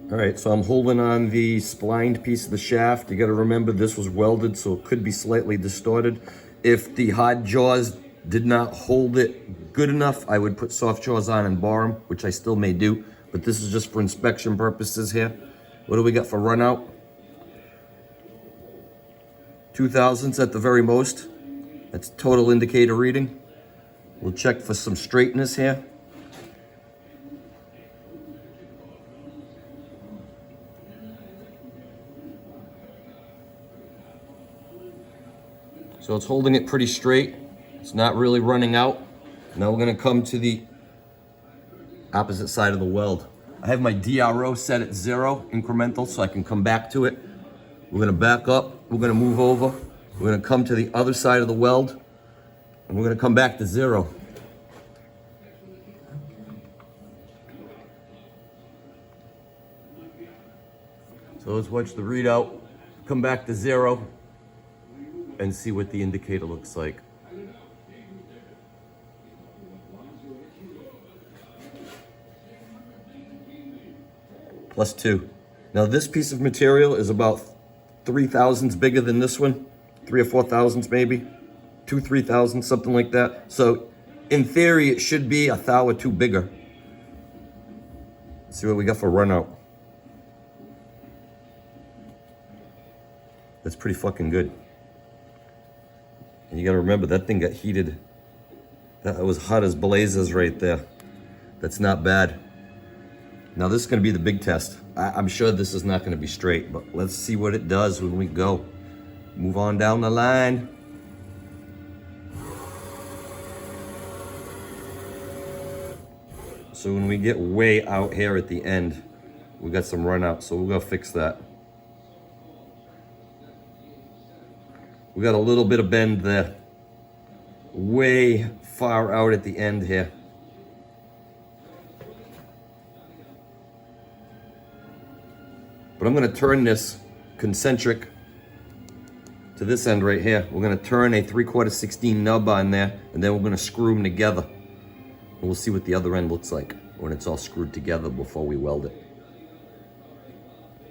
All right, so I'm holding on the splined piece of the shaft. You got to remember this was welded, so it could be slightly distorted. If the hard jaws did not hold it good enough, I would put soft jaws on and bar them, which I still may do, but this is just for inspection purposes here. What do we got for run out? 2,000s at the very most. That's total indicator reading. We'll check for some straightness here. So it's holding it pretty straight. It's not really running out. Now we're gonna come to the opposite side of the weld. I have my DRO set at 0 incremental so I can come back to it. We're gonna back up, we're gonna move over. We're gonna come to the other side of the weld and we're gonna come back to 0. So let's watch the readout, come back to 0 and see what the indicator looks like. +2. Now this piece of material is about 3,000s bigger than this one, 3 or 4,000s maybe, 2, 3,000, something like that. So in theory, it should be 1 thou or 2 bigger. Let's see what we got for run out. That's pretty fucking good. And you gotta remember, that thing got heated. That was hot as blazes right there. That's not bad. Now this is gonna be the big test. I'm sure this is not gonna be straight, but let's see what it does when we go. Move on down the line. So when we get way out here at the end, we got some run out, so we'll go fix that. We got a little bit of bend there. Way far out at the end here. But I'm gonna turn this concentric to this end right here. We're gonna turn a 3/4 16 nub on there, and then we're gonna screw them together. And we'll see what the other end looks like when it's all screwed together before we weld it.